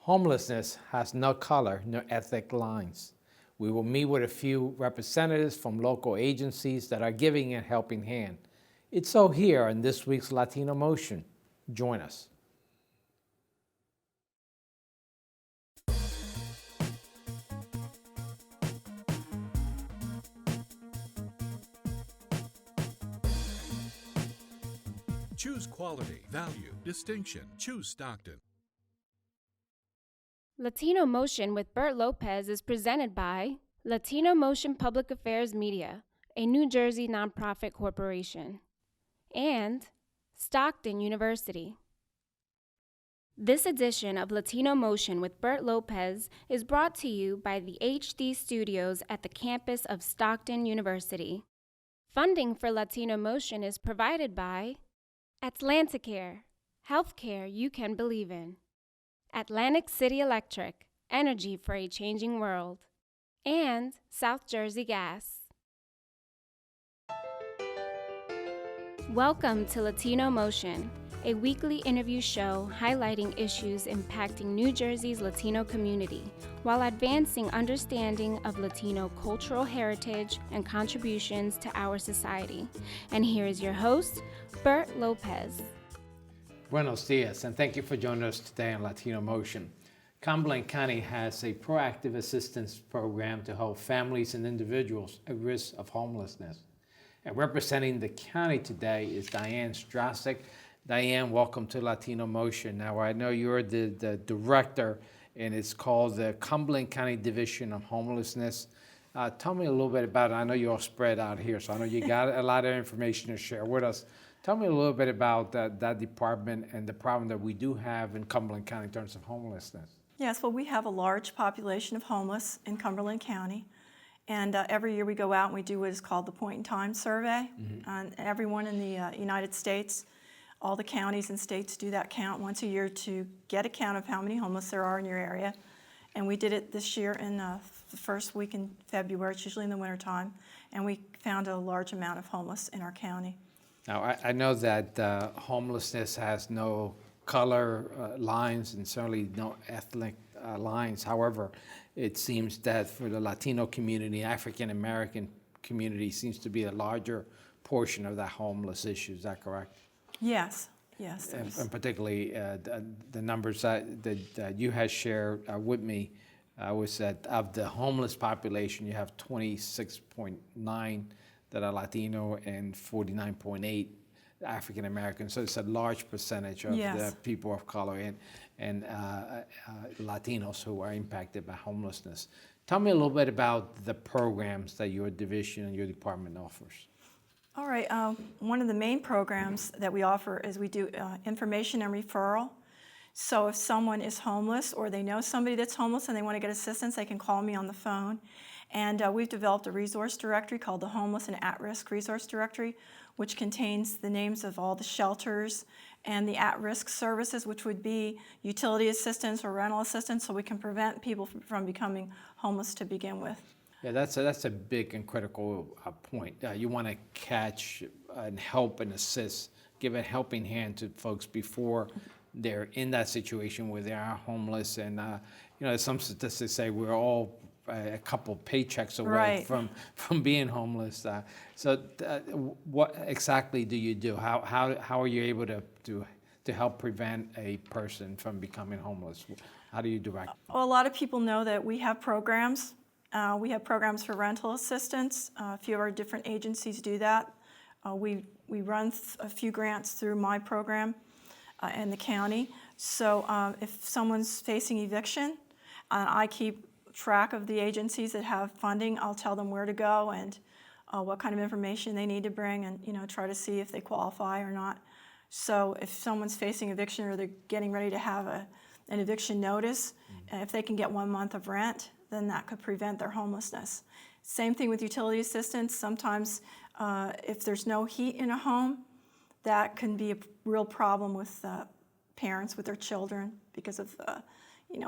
Homelessness has no color nor ethnic lines. We will meet with a few representatives from local agencies that are giving a helping hand. It's so here in this week's Latino Motion. Join us. Choose quality, value, distinction. Choose Stockton. Latino Motion with Bert Lopez is presented by Latino Motion Public Affairs Media, a New Jersey nonprofit corporation, and Stockton University. This edition of Latino Motion with Bert Lopez is brought to you by the HD Studios at the campus of Stockton University. Funding for Latino Motion is provided by Atlanticare, healthcare you can believe in. Atlantic City Electric, energy for a changing world. And South Jersey Gas. Welcome to Latino Motion, a weekly interview show highlighting issues impacting New Jersey's Latino community while advancing understanding of Latino cultural heritage and contributions to our society. And here is your host, Bert Lopez. Buenos dias, and thank you for joining us today on Latino Motion. Cumberland County has a proactive assistance program to help families and individuals at risk of homelessness. And representing the county today is Diane Strasek. Diane, welcome to Latino Motion. Now, I know you're the director, and it's called the Cumberland County Division of Homelessness. Tell me a little bit about it. I know you're all spread out here, so I know you got a lot of information to share with us. Tell me a little bit about that department and the problem that we do have in Cumberland County in terms of homelessness. Yes, well, we have a large population of homeless in Cumberland County. And every year we go out and we do what is called the point-in-time survey. And everyone in the United States, all the counties and states do that count once a year to get a count of how many homeless there are in your area. And we did it this year in the first week in February. It's usually in the wintertime. And we found a large amount of homeless in our county. Now, I know that homelessness has no color lines and certainly no ethnic lines. However, it seems that for the Latino community, African American community seems to be a larger portion of that homeless issue. Is that correct? Yes, yes. And particularly the numbers that you had shared with me was that of the homeless population, you have 26.9 that are Latino and 49.8 African American. So it's a large percentage of the people of color and Latinos who are impacted by homelessness. Tell me a little bit about the programs that your division and your department offers. All right, one of the main programs that we offer is we do information and referral. So if someone is homeless or they know somebody that's homeless and they want to get assistance, they can call me on the phone. And we've developed a resource directory called the Homeless and At-Risk Resource Directory, which contains the names of all the shelters and the at-risk services, which would be utility assistance or rental assistance, so we can prevent people from becoming homeless to begin with. Yeah, that's a big and critical point. You want to catch and help and assist, give a helping hand to folks before they're in that situation where they are homeless. And some statistics say we're all a couple paychecks away from being homeless. So what exactly do you do? How are you able to help prevent a person from becoming homeless? How do you direct? Well, a lot of people know that we have programs. We have programs for rental assistance. A few of our different agencies do that. We run a few grants through my program in the county. So if someone's facing eviction, I keep track of the agencies that have funding. I'll tell them where to go and what kind of information they need to bring, and try to see if they qualify or not. So if someone's facing eviction or they're getting ready to have an eviction notice, if they can get 1 month of rent, then that could prevent their homelessness. Same thing with utility assistance. Sometimes if there's no heat in a home, that can be a real problem with parents with their children because of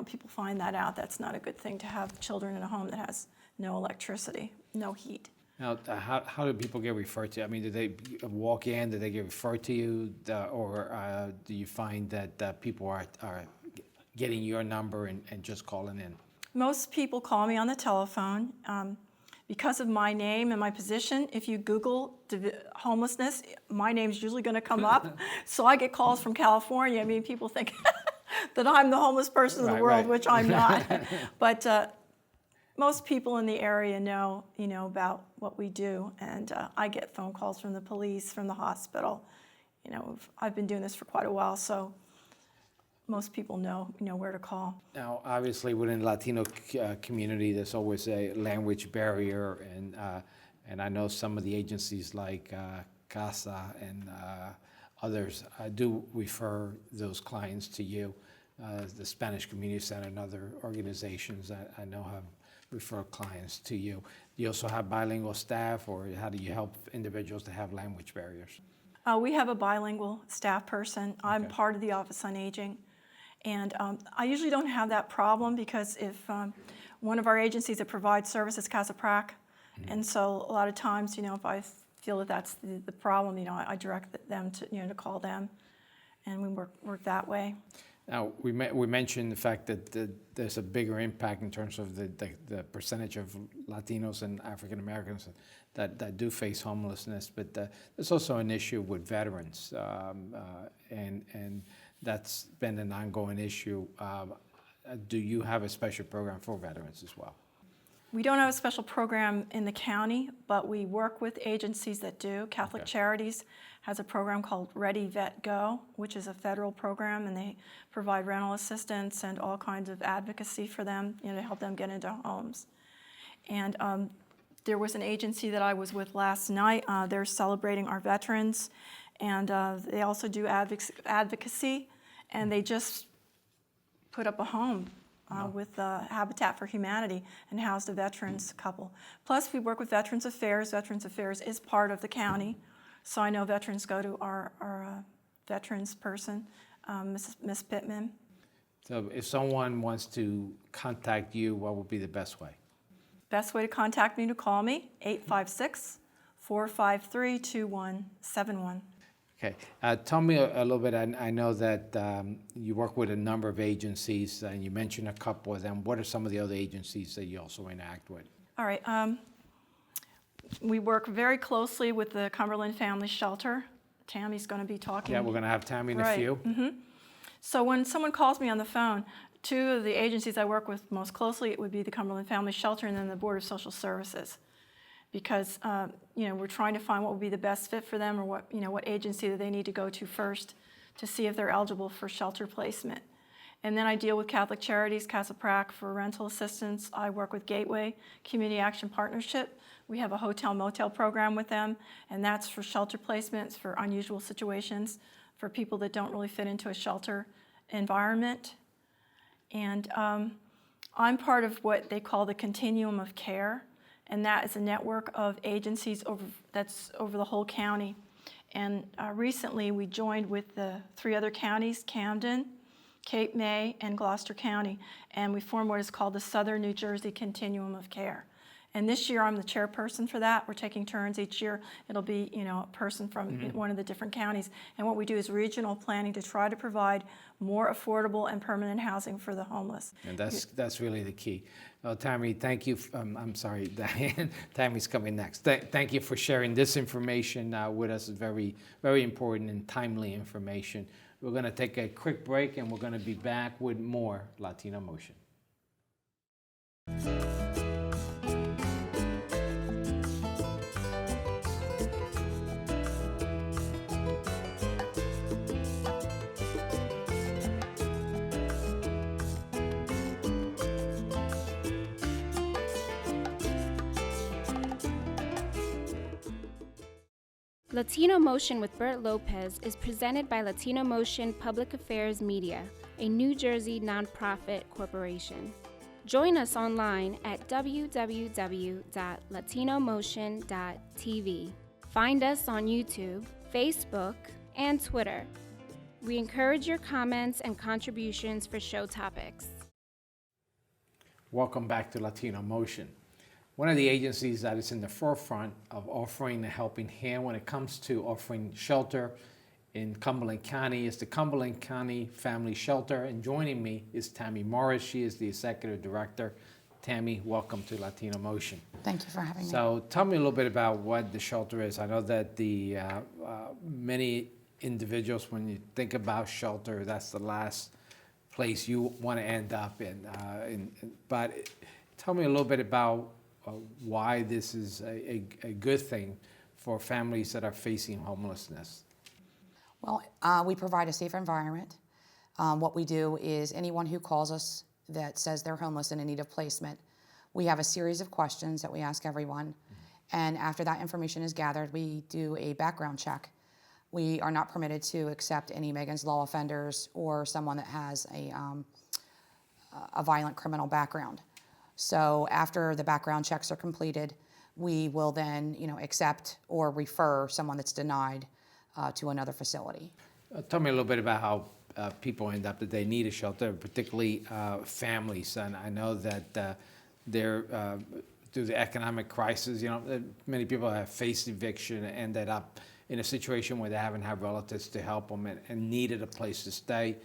people find that out. That's not a good thing to have children in a home that has no electricity, no heat. Now, how do people get referred to? I mean, do they walk in? Do they get referred to you, or do you find that people are getting your number and just calling in? Most people call me on the telephone. Because of my name and my position, if you Google homelessness, my name's usually going to come up. So I get calls from California. I mean, people think that I'm the homeless person of the Right, world, right. which I'm not. But most people in the area know, about what we do. And I get phone calls from the police, from the hospital. I've been doing this for quite a while, so most people know, where to call. Now, obviously, within the Latino community, there's always a language barrier, and I know some of the agencies like CASA and others do refer those clients to you. The Spanish Community Center and other organizations I know have referred clients to you. Do you also have bilingual staff, or how do you help individuals that have language barriers? We have a bilingual staff person. I'm Okay. part of the Office on Aging. And I usually don't have that problem because if one of our agencies that provides services, Casa Prac, and so a lot of times, if I feel that that's the problem, I direct them to, to call them, and we work that way. Now, we mentioned the fact that there's a bigger impact in terms of the percentage of Latinos and African Americans that do face homelessness, but there's also an issue with veterans, and that's been an ongoing issue. Do you have a special program for veterans as well? We don't have a special program in the county, but we work with agencies that do. Catholic Okay. Charities has a program called Ready, Vet, Go, which is a federal program, and they provide rental assistance and all kinds of advocacy for them, to help them get into homes. And there was an agency that I was with last night. They're celebrating our veterans, and they also do advocacy, and they just put up a home with Habitat for Humanity and housed a veterans couple. Plus, we work with Veterans Affairs. Veterans Affairs is part of the county, so I know veterans go to our veterans person, Miss Pittman. So if someone wants to contact you, what would be the best way? Best way to contact me to call me, 856-453-2171. Okay. Tell me a little bit. I know that you work with a number of agencies, and you mentioned a couple of them. What are some of the other agencies that you also interact with? All right. We work very closely with the Cumberland Family Shelter. Tammy's going to be talking. Yeah, we're going to have Tammy in a Right. few. So when someone calls me on the phone, two of the agencies I work with most closely, it would be the Cumberland Family Shelter and then the Board of Social Services. Because we're trying to find what would be the best fit for them, or what agency that they need to go to first to see if they're eligible for shelter placement. And then I deal with Catholic Charities, Casa Prac for rental assistance. I work with Gateway Community Action Partnership. We have a hotel-motel program with them, and that's for shelter placements for unusual situations for people that don't really fit into a shelter environment. And I'm part of what they call the Continuum of Care, and that is a network of agencies that's over the whole county. And recently we joined with the 3 other counties, Camden, Cape May, and Gloucester County, and we formed what is called the Southern New Jersey Continuum of Care. And this year I'm the chairperson for that. We're taking turns each year. It'll be, a person from one of the different counties. And what we do is regional planning to try to provide more affordable and permanent housing for the homeless. And that's really the key. Well, Tammy, thank you. I'm sorry, Diane. Tammy's coming next. Thank you for sharing this information with us. It's very, very important and timely information. We're going to take a quick break, and we're going to be back with more Latino Motion. Latino Motion with Bert Lopez is presented by Latino Motion Public Affairs Media, a New Jersey nonprofit corporation. Join us online at www.latinomotion.tv. Find us on YouTube, Facebook, and Twitter. We encourage your comments and contributions for show topics. Welcome back to Latino Motion. One of the agencies that is in the forefront of offering a helping hand when it comes to offering shelter in Cumberland County. It's the Cumberland County Family Shelter, and joining me is Tammy Morris. She is the Executive Director. Tammy, welcome to Latino Motion. Thank you for having me. So tell me a little bit about what the shelter is. I know that the many individuals, when you think about shelter, that's the last place you want to end up in. But tell me a little bit about why this is a good thing for families that are facing homelessness. Well, we provide a safe environment. What we do is anyone who calls us that says they're homeless and in need of placement, we have a series of questions that we ask everyone. And after that information is gathered, we do a background check. We are not permitted to accept any Megan's Law offenders or someone that has a violent criminal background. So after the background checks are completed, we will then, accept or refer someone that's denied to another facility. Tell me a little bit about how people end up that they need a shelter, particularly families. And I know that they're through the economic crisis, many people have faced eviction and ended up in a situation where they haven't had relatives to help them and needed a place to stay.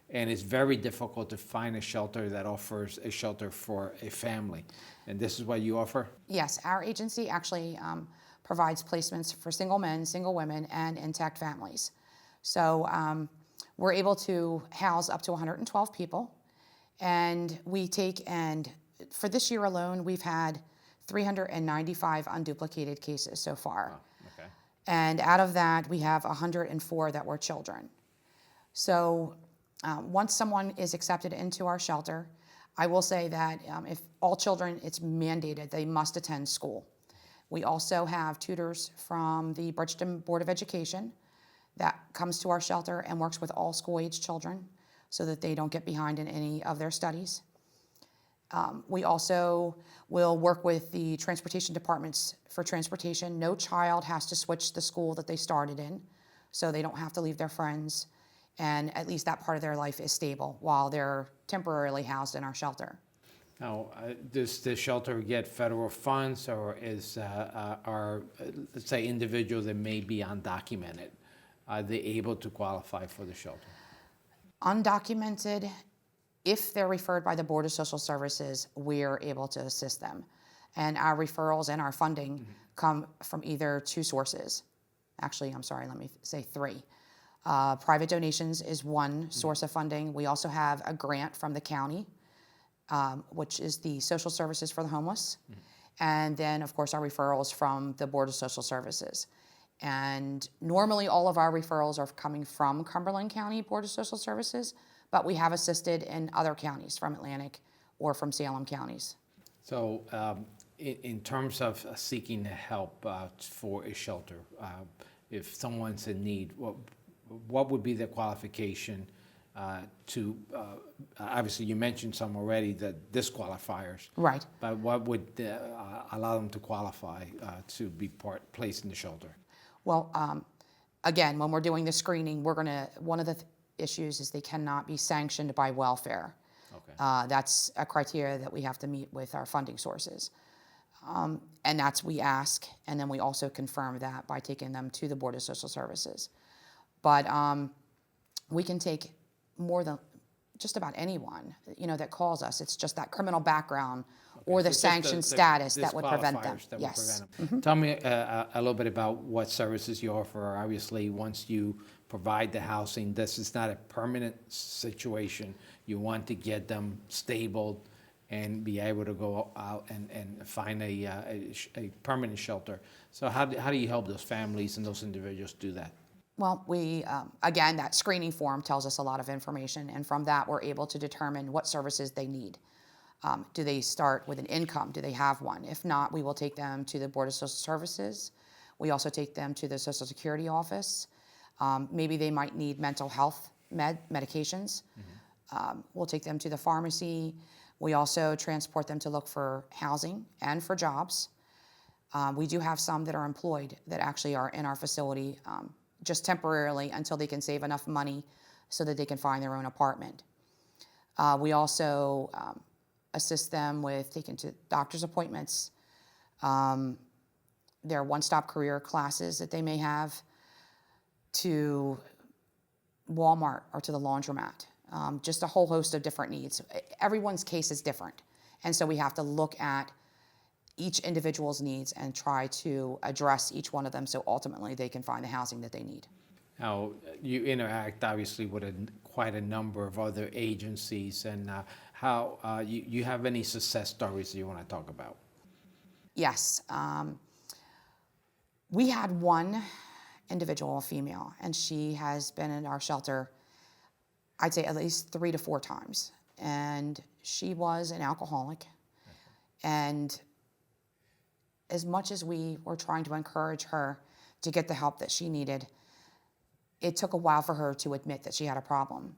And it's very difficult to find a shelter that offers a shelter for a family. And this is what you offer? Yes, our agency actually provides placements for single men, single women, and intact families. So we're able to house up to 112 people. And for this year alone, we've had 395 unduplicated cases so far. Wow. Okay. And out of that, we have 104 that were children. So once someone is accepted into our shelter, I will say that if all children, it's mandated, they must attend school. We also have tutors from the Bridgeton Board of Education that comes to our shelter and works with all school-age children so that they don't get behind in any of their studies. We also will work with the transportation departments for transportation. No child has to switch the school that they started in, so they don't have to leave their friends, and at least that part of their life is stable while they're temporarily housed in our shelter. Now, does the shelter get federal funds, or are, let's say, individuals that may be undocumented, are they able to qualify for the shelter? Undocumented, if they're referred by the Board of Social Services, we're able to assist them. And our referrals and our funding come from either two sources. Actually, I'm sorry, let me say three. Private donations is one source of funding. We also have a grant from the county, which is the Social Services for the Homeless. And then, of course, our referrals from the Board of Social Services. And normally all of our referrals are coming from Cumberland County Board of Social Services, but we have assisted in other counties from Atlantic or from Salem counties. So in terms of seeking help for a shelter, if someone's in need, what would be the qualification to, obviously you mentioned some already, the disqualifiers. Right. But what would allow them to qualify to be placed in the shelter? Well, again, when we're doing the screening, one of the issues is they cannot be sanctioned by welfare. Okay. That's a criteria that we have to meet with our funding sources. And we ask, and then we also confirm that by taking them to the Board of Social Services. But we can take more than just about anyone, that calls us. It's just that criminal background or the sanction status that would prevent them. Yes. Tell me a little bit about what services you offer. Obviously, once you provide the housing, this is not a permanent situation. You want to get them stable and be able to go out and find a permanent shelter. So how do you help those families and those individuals do that? Well, we, again, that screening form tells us a lot of information, and from that we're able to determine what services they need. Do they start with an income? Do they have one? If not, we will take them to the Board of Social Services. We also take them to the Social Security office. Maybe they might need mental health medications. We'll take them to the pharmacy. We also transport them to look for housing and for jobs. We do have some that are employed that actually are in our facility just temporarily until they can save enough money so that they can find their own apartment. We also assist them with taking to doctor's appointments, their one-stop career classes that they may have, to Walmart or to the laundromat. Just a whole host of different needs. Everyone's case is different. And so we have to look at each individual's needs and try to address each one of them so ultimately they can find the housing that they need. Now, you interact obviously with quite a number of other agencies, and how you have any success stories that you want to talk about? Yes. We had one individual, a female, and she has been in our shelter, I'd say at least 3 to 4 times. And she was an alcoholic. And as much as we were trying to encourage her to get the help that she needed, it took a while for her to admit that she had a problem.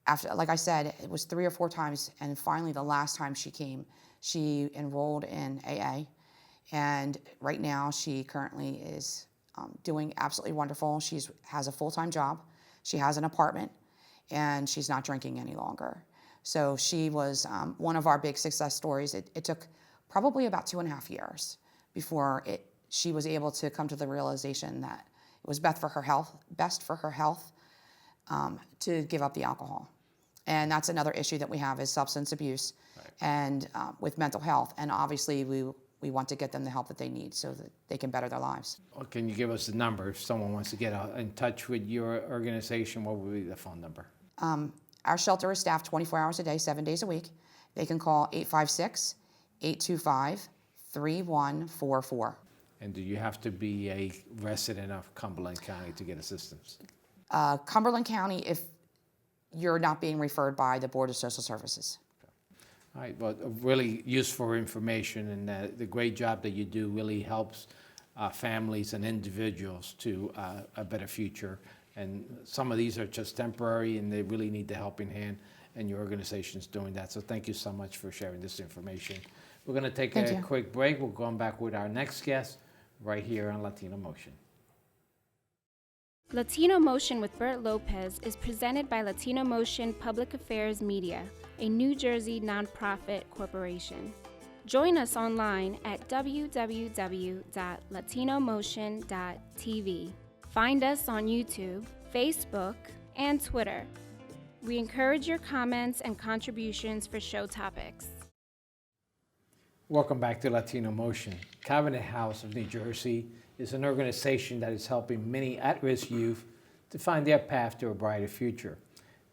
After, like I said, it was 3 or 4 times, and finally the last time she came, she enrolled in AA, and right now she currently is doing absolutely wonderful. She has a full-time job, she has an apartment, and she's not drinking any longer. So she was one of our big success stories. It took probably about 2.5 years before she was able to come to the realization that it was best for her health to give up the alcohol. And that's another issue that we have is substance abuse, right, and with mental health. And obviously we want to get them the help that they need so that they can better their lives. Well, can you give us the number if someone wants to get in touch with your organization? What would be the phone number? Our shelter is staffed 24 hours a day, 7 days a week. They can call 856-825-3144. And do you have to be a resident of Cumberland County to get assistance? Cumberland County, if you're not being referred by the Board of Social Services. All right, well, really useful information, and the great job that you do really helps families and individuals to a better future. And some of these are just temporary, and they really need the helping hand, and your organization's doing that. So thank you so much for sharing this information. We're going to take a quick break. We'll go back with our next guest right here on Latino Motion. Latino Motion with Bert Lopez is presented by Latino Motion Public Affairs Media, a New Jersey nonprofit corporation. Join us online at www.latinomotion.tv. Find us on YouTube, Facebook, and Twitter. We encourage your comments and contributions for show topics. Welcome back to Latino Motion. Covenant House of New Jersey is an organization that is helping many at-risk youth to find their path to a brighter future.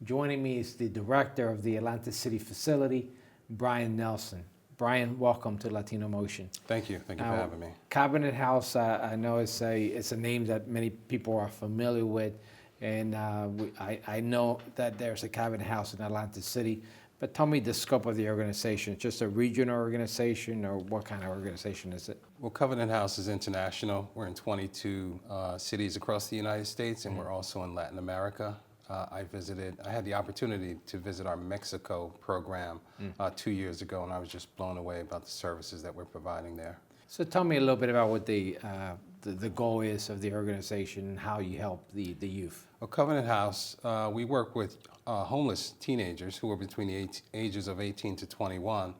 Joining me is the director of the Atlantic City facility, Brian Nelson. Brian, welcome to Latino Motion. Thank you. Thank you for having me. Covenant House, I know it's a name that many people are familiar with, and I know that there's a Covenant House in Atlantic City. But tell me the scope of the organization. It's just a regional organization, or what kind of organization is it? Well, Covenant House is international. We're in 22 cities across the United States, and we're also in Latin America. I had the opportunity to visit our Mexico program 2 years ago, and I was just blown away about the services that we're providing there. So tell me a little bit about what the goal is of the organization and how you help the youth. Well, Covenant House, we work with homeless teenagers who are between the ages of 18 to 21.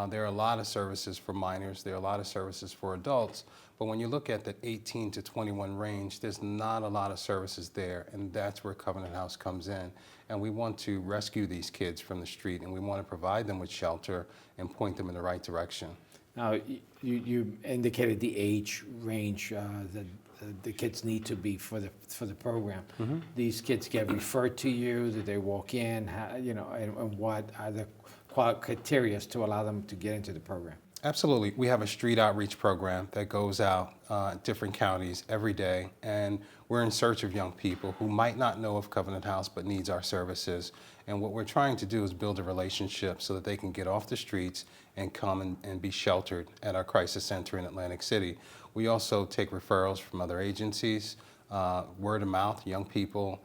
There are a lot of services for minors. There are a lot of services for adults. But when you look at the 18 to 21 range, there's not a lot of services there, and that's where Covenant House comes in. And we want to rescue these kids from the street, and we want to provide them with shelter and point them in the right direction. Now, you indicated the age range that the kids need to be for the program. Mm-hmm. These kids get referred to you. Do they walk in? How, and what are the criteria to allow them to get into the program? Absolutely. We have a street outreach program that goes out different counties every day, and we're in search of young people who might not know of Covenant House but needs our services. And what we're trying to do is build a relationship so that they can get off the streets and come and be sheltered at our crisis center in Atlantic City. We also take referrals from other agencies, word of mouth. Young people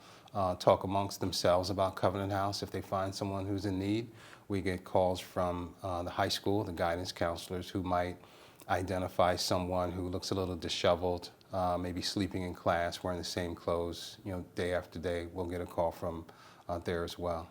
talk amongst themselves about Covenant House if they find someone who's in need. We get calls from the high school, the guidance counselors, who might identify someone who looks a little disheveled, maybe sleeping in class, wearing the same clothes, day after day. We'll get a call from there as well.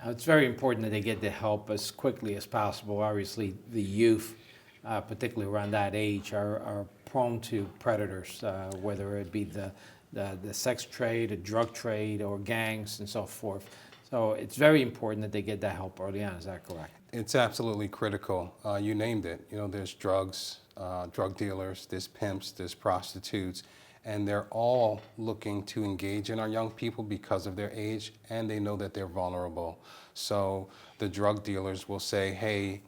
Now, it's very important that they get the help as quickly as possible. Obviously, the youth, particularly around that age, are prone to predators, whether it be the the sex trade, the drug trade, or gangs and so forth. So it's very important that they get that help early on. Is that correct? It's absolutely critical. You named it. You know, there's drugs, drug dealers, there's pimps, there's prostitutes, and they're all looking to engage in our young people because of their age, and they know that they're vulnerable. So the drug dealers will say, hey,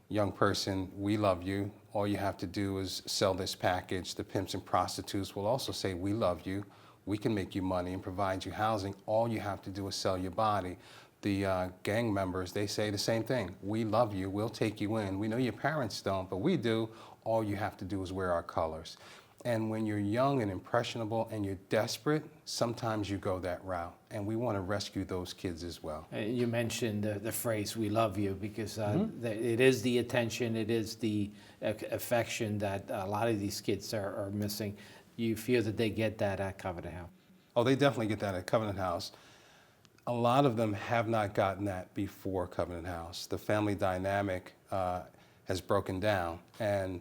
young person, we love you. All you have to do is sell this package. The pimps and prostitutes will also say, we love you. We can make you money and provide you housing. All you have to do is sell your body. The gang members, they say the same thing. We love you. We'll take you in. We know your parents don't, but we do. All you have to do is wear our colors. And when you're young and impressionable and you're desperate, sometimes you go that route. And we want to rescue those kids as well. You mentioned the phrase, we love you, because it is the attention, it is the affection that a lot of these kids are missing. You feel that they get that at Covenant House? Oh, they definitely get that at Covenant House. A lot of them have not gotten that before Covenant House. The family dynamic has broken down, and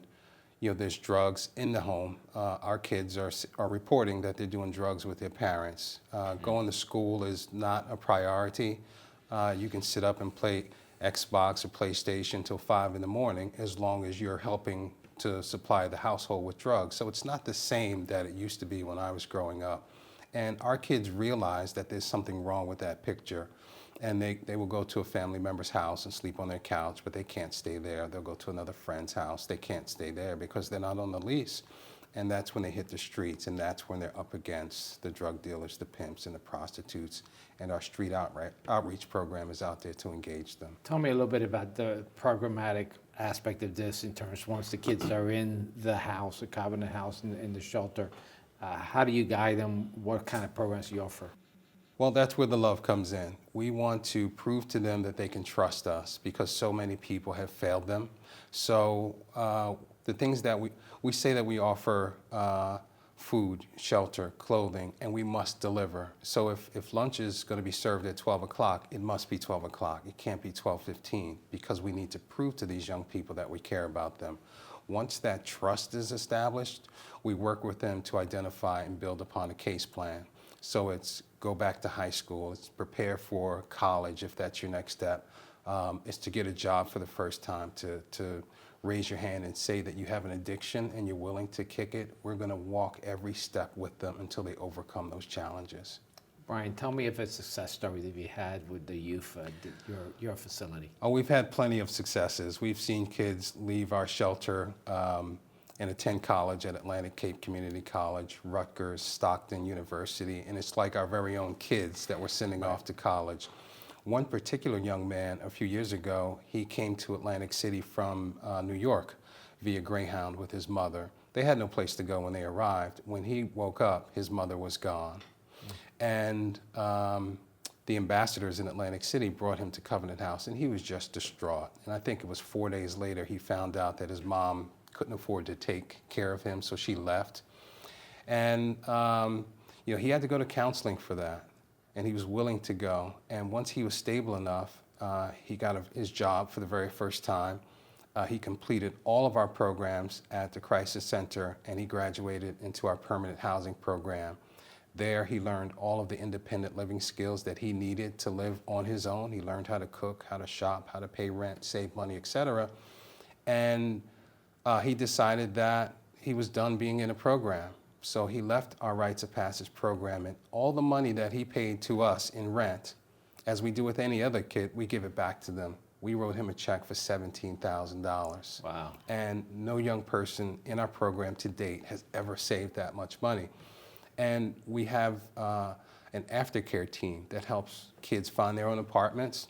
you know, there's drugs in the home. Our kids are reporting that they're doing drugs with their parents. Going to school is not a priority. You can sit up and play Xbox or PlayStation till 5 in the morning as long as you're helping to supply the household with drugs. So it's not the same that it used to be when I was growing up. And our kids realize that there's something wrong with that picture. And they will go to a family member's house and sleep on their couch, but they can't stay there. They'll go to another friend's house. They can't stay there because they're not on the lease. And that's when they hit the streets, and that's when they're up against the drug dealers, the pimps, and the prostitutes. And our street outreach program is out there to engage them. Tell me a little bit about the programmatic aspect of this in terms, once the kids are in the house, the Covenant House, in the shelter, how do you guide them? What kind of programs do you offer? Well, that's where the love comes in. We want to prove to them that they can trust us because so many people have failed them. So the things that we say that we offer food, shelter, clothing, and we must deliver. So if lunch is going to be served at 12 o'clock, it must be 12 o'clock. It can't be 12:15 because we need to prove to these young people that we care about them. Once that trust is established, we work with them to identify and build upon a case plan. So it's go back to high school, it's prepare for college if that's your next step. It's to get a job for the first time, to raise your hand and say that you have an addiction and you're willing to kick it. We're going to walk every step with them until they overcome those challenges. Brian, tell me if a success story that you had with the youth at your facility. Oh, we've had plenty of successes. We've seen kids leave our shelter and attend college at Atlantic Cape Community College, Rutgers, Stockton University, and it's like our very own kids that we're sending off to college. One particular young man, a few years ago, he came to Atlantic City from New York via Greyhound with his mother. They had no place to go when they arrived. When he woke up, his mother was gone. And the ambassadors in Atlantic City brought him to Covenant House, and he was just distraught. And I think it was 4 days later he found out that his mom couldn't afford to take care of him, so she left. And you know, he had to go to counseling for that, and he was willing to go. And once he was stable enough, he got his job for the very first time. He completed all of our programs at the Crisis Center, and he graduated into our permanent housing program. There, he learned all of the independent living skills that he needed to live on his own. He learned how to cook, how to shop, how to pay rent, save money, etc. And he decided that he was done being in a program. So he left our Rites of Passage program, and all the money that he paid to us in rent, as we do with any other kid, we give it back to them. We wrote him a check for $17,000. Wow. And no young person in our program to date has ever saved that much money. And we have an aftercare team that helps kids find their own apartments.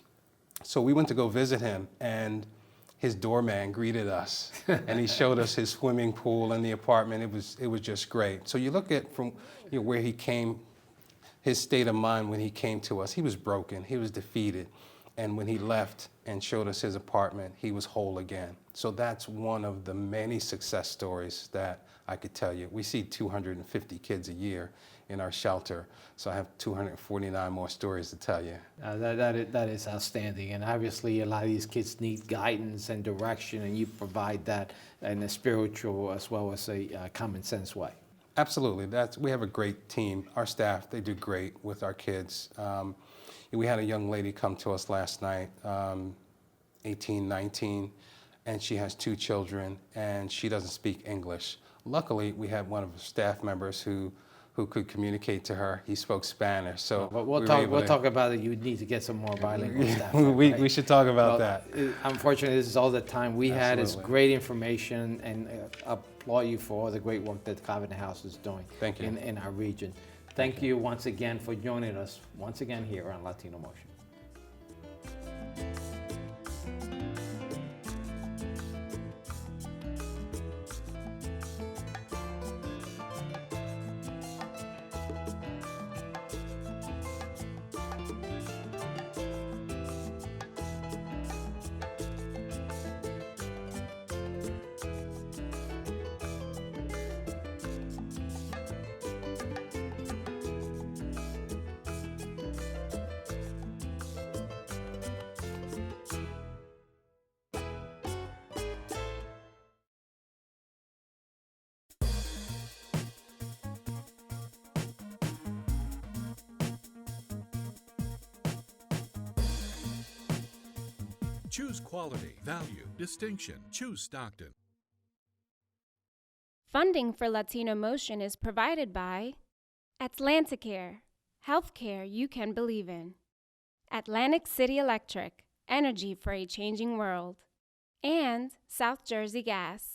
So we went to go visit him, and his doorman greeted us, and he showed us his swimming pool and the apartment. It was just great. So you look at from where he came, his state of mind when he came to us. He was broken, he was defeated, and when he left and showed us his apartment, he was whole again. So that's one of the many success stories that I could tell you. We see 250 kids a year in our shelter, so I have 249 more stories to tell you. That is outstanding, and obviously a lot of these kids need guidance and direction, and you provide that in a spiritual as well as a common sense way. Absolutely. We have a great team. Our staff, they do great with our kids. We had a young lady come to us last night, 18, 19, and she has 2 children, and she doesn't speak English. Luckily, we had one of the staff members who could communicate to her. He spoke Spanish, so But we were able we'll to- talk about it. You need to get some more bilingual staff. we should talk about that. Unfortunately, this is all the time we had. It's Absolutely. great information, and applaud you for all the great work that Covenant House is doing Thank you. in our region. Thank you once again for joining us once again here on Latino Motion. Choose quality, value, distinction. Choose Stockton. Funding for Latino Motion is provided by Atlanticare, healthcare you can believe in. Atlantic City Electric, energy for a changing world. And South Jersey Gas.